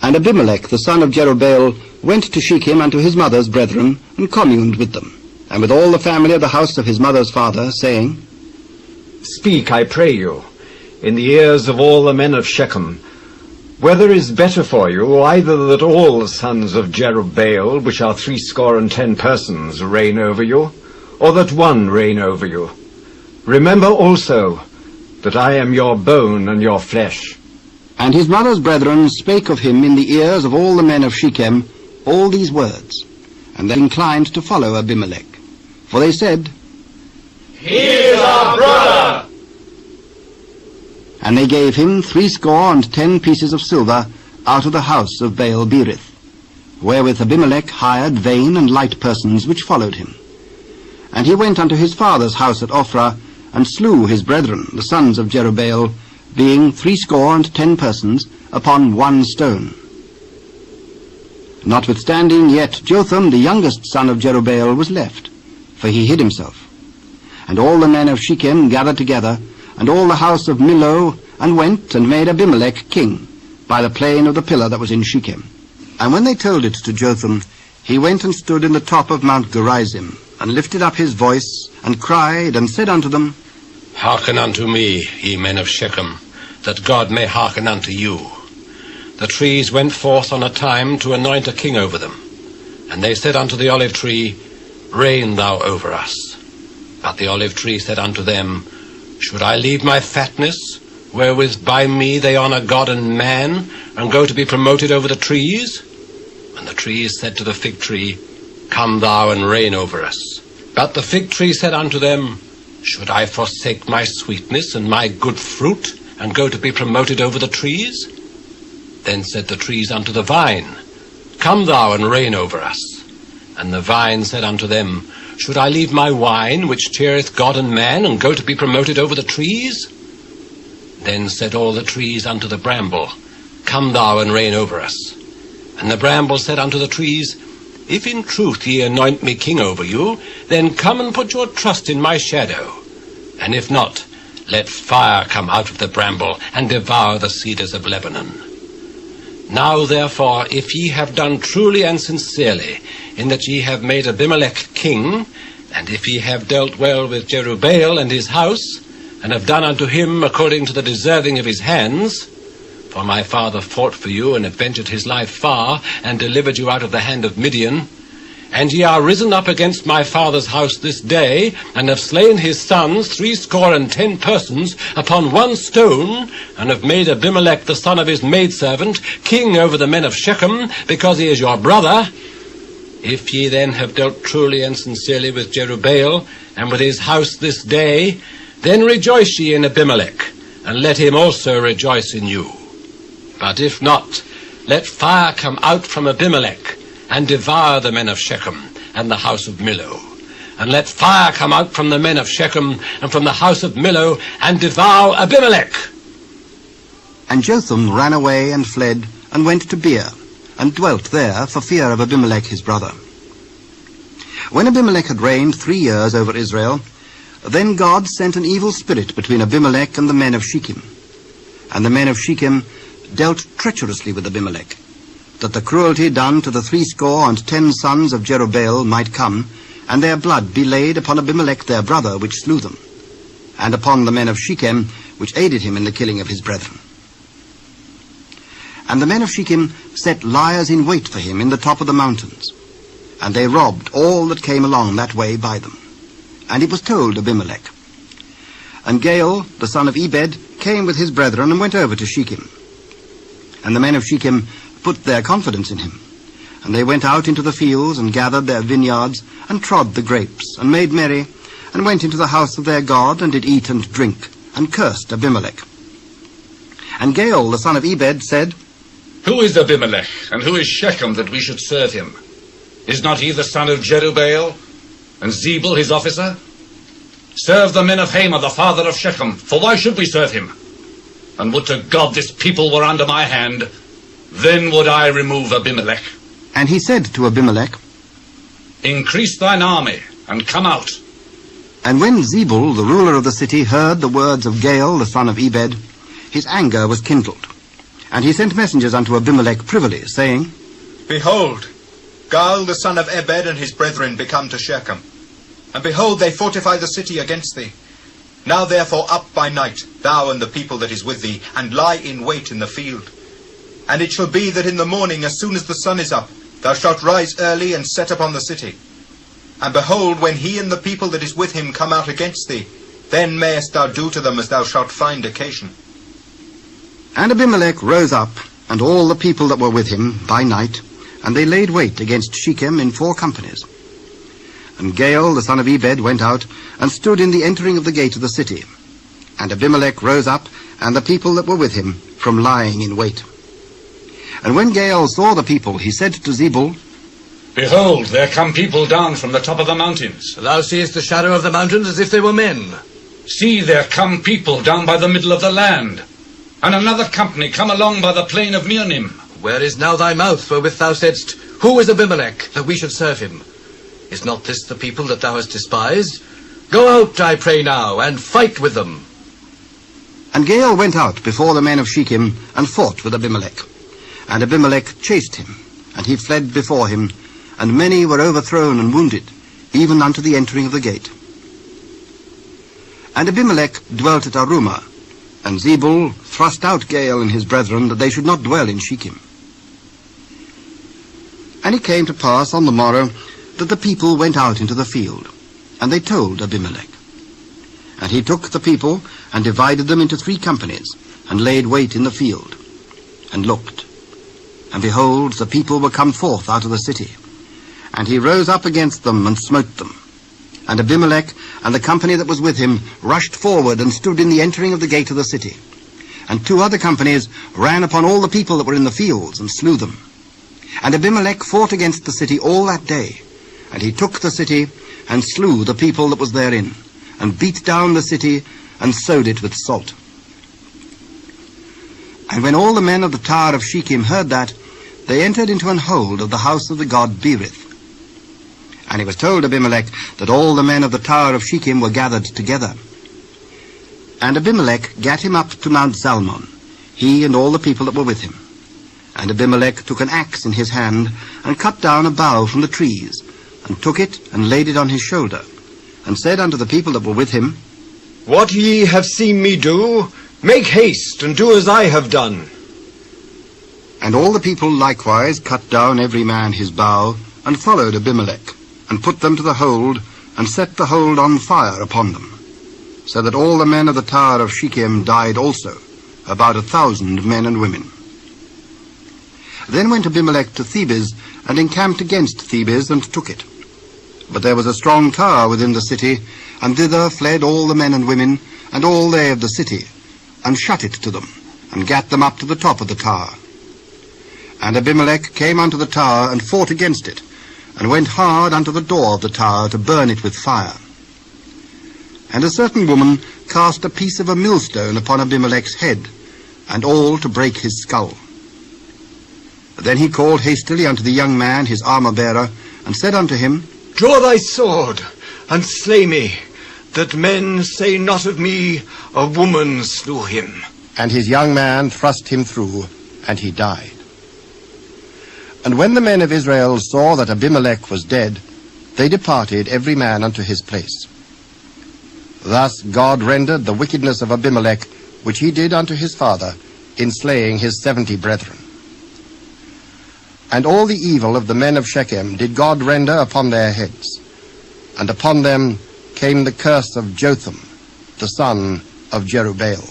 And Abimelech the son of Jerubbaal went to Shechem unto his mother's brethren, and communed with them, and with all the family of the house of his mother's father, saying, Speak, I pray you, in the ears of all the men of Shechem, whether is better for you, either that all the sons of Jerubbaal, which are 70 persons, reign over you, or that one reign over you. Remember also that I am your bone and your flesh. And his mother's brethren spake of him in the ears of all the men of Shechem all these words, and they inclined to follow Abimelech. For they said, He is our brother! And they gave him 70 pieces of silver out of the house of Baalberith, wherewith Abimelech hired vain and light persons which followed him. And he went unto his father's house at Ophrah, and slew his brethren, the sons of Jerubbaal, being 70 persons, upon one stone. Notwithstanding, yet Jotham, the youngest son of Jerubbaal, was left, for he hid himself. And all the men of Shechem gathered together, and all the house of Millo, and went and made Abimelech king, by the plain of the pillar that was in Shechem. And when they told it to Jotham, he went and stood in the top of Mount Gerizim, and lifted up his voice, and cried, and said unto them, Hearken unto me, ye men of Shechem, that God may hearken unto you. The trees went forth on a time to anoint a king over them. And they said unto the olive tree, Reign thou over us. But the olive tree said unto them, Should I leave my fatness, wherewith by me they honour God and man, and go to be promoted over the trees? And the trees said to the fig tree, Come thou and reign over us. But the fig tree said unto them, Should I forsake my sweetness and my good fruit, and go to be promoted over the trees? Then said the trees unto the vine, Come thou and reign over us. And the vine said unto them, Should I leave my wine, which cheereth God and man, and go to be promoted over the trees? Then said all the trees unto the bramble, Come thou and reign over us. And the bramble said unto the trees, If in truth ye anoint me king over you, then come and put your trust in my shadow. And if not, let fire come out of the bramble, and devour the cedars of Lebanon. Now therefore, if ye have done truly and sincerely, in that ye have made Abimelech king, and if ye have dealt well with Jerubbaal and his house, and have done unto him according to the deserving of his hands, for my father fought for you, and adventured his life far, and delivered you out of the hand of Midian, and ye are risen up against my father's house this day, and have slain his sons 70 persons upon one stone, and have made Abimelech the son of his maidservant king over the men of Shechem, because he is your brother. If ye then have dealt truly and sincerely with Jerubbaal, and with his house this day, then rejoice ye in Abimelech, and let him also rejoice in you. But if not, let fire come out from Abimelech, and devour the men of Shechem, and the house of Millo. And let fire come out from the men of Shechem, and from the house of Millo, and devour Abimelech. And Jotham ran away and fled, and went to Beer, and dwelt there for fear of Abimelech his brother. When Abimelech had reigned 3 years over Israel, then God sent an evil spirit between Abimelech and the men of Shechem. And the men of Shechem dealt treacherously with Abimelech, that the cruelty done to the 70 sons of Jerubbaal might come, and their blood be laid upon Abimelech their brother, which slew them, and upon the men of Shechem, which aided him in the killing of his brethren. And the men of Shechem set liers in wait for him in the top of the mountains, and they robbed all that came along that way by them. And it was told Abimelech. And Gaal, the son of Ebed, came with his brethren, and went over to Shechem. And the men of Shechem put their confidence in him. And they went out into the fields, and gathered their vineyards, and trod the grapes, and made merry, and went into the house of their God, and did eat and drink, and cursed Abimelech. And Gaal, the son of Ebed, said, Who is Abimelech, and who is Shechem, that we should serve him? Is not he the son of Jerubbaal, and Zebul his officer? Serve the men of Hamor, the father of Shechem, for why should we serve him? And would to God this people were under my hand, then would I remove Abimelech. And he said to Abimelech, Increase thine army, and come out. And when Zebul, the ruler of the city, heard the words of Gaal, the son of Ebed, his anger was kindled. And he sent messengers unto Abimelech privily, saying, Behold, Gaal the son of Ebed and his brethren be come to Shechem. And behold, they fortify the city against thee. Now therefore up by night, thou and the people that is with thee, and lie in wait in the field. And it shall be that in the morning, as soon as the sun is up, thou shalt rise early and set upon the city. And behold, when he and the people that is with him come out against thee, then mayest thou do to them as thou shalt find occasion. And Abimelech rose up, and all the people that were with him, by night, and they laid wait against Shechem in 4 companies. And Gaal the son of Ebed went out, and stood in the entering of the gate of the city. And Abimelech rose up, and the people that were with him, from lying in wait. And when Gaal saw the people, he said to Zebul, Behold, there come people down from the top of the mountains. Thou seest the shadow of the mountains as if they were men. See, there come people down by the middle of the land. And another company come along by the plain of Meonim. Where is now thy mouth, wherewith thou saidst, Who is Abimelech, that we should serve him? Is not this the people that thou hast despised? Go out, I pray now, and fight with them. And Gaal went out before the men of Shechem, and fought with Abimelech. And Abimelech chased him, and he fled before him, and many were overthrown and wounded, even unto the entering of the gate. And Abimelech dwelt at Arumah, and Zebul thrust out Gaal and his brethren, that they should not dwell in Shechem. And it came to pass on the morrow, that the people went out into the field, and they told Abimelech. And he took the people, and divided them into 3 companies, and laid wait in the field, and looked. And behold, the people were come forth out of the city. And he rose up against them, and smote them. And Abimelech and the company that was with him rushed forward, and stood in the entering of the gate of the city. And 2 other companies ran upon all the people that were in the fields, and slew them. And Abimelech fought against the city all that day. And he took the city, and slew the people that was therein, and beat down the city, and sowed it with salt. And when all the men of the tower of Shechem heard that, they entered into an hold of the house of the god Baalberith. And it was told Abimelech that all the men of the tower of Shechem were gathered together. And Abimelech gat him up to Mount Zalmon, he and all the people that were with him. And Abimelech took an axe in his hand, and cut down a bough from the trees, and took it, and laid it on his shoulder, and said unto the people that were with him, What ye have seen me do, make haste, and do as I have done. And all the people likewise cut down every man his bough, and followed Abimelech, and put them to the hold, and set the hold on fire upon them, so that all the men of the tower of Shechem died also, about 1,000 men and women. Then went Abimelech to Thebez, and encamped against Thebez, and took it. But there was a strong tower within the city, and thither fled all the men and women, and all they of the city, and shut it to them, and gat them up to the top of the tower. And Abimelech came unto the tower, and fought against it, and went hard unto the door of the tower, to burn it with fire. And a certain woman cast a piece of a millstone upon Abimelech's head, and all to break his skull. Then he called hastily unto the young man, his armor-bearer, and said unto him, Draw thy sword, and slay me, that men say not of me, a woman slew him. And his young man thrust him through, and he died. And when the men of Israel saw that Abimelech was dead, they departed every man unto his place. Thus God rendered the wickedness of Abimelech, which he did unto his father, in slaying his 70 brethren. And all the evil of the men of Shechem did God render upon their heads, and upon them came the curse of Jotham, the son of Jerubbaal.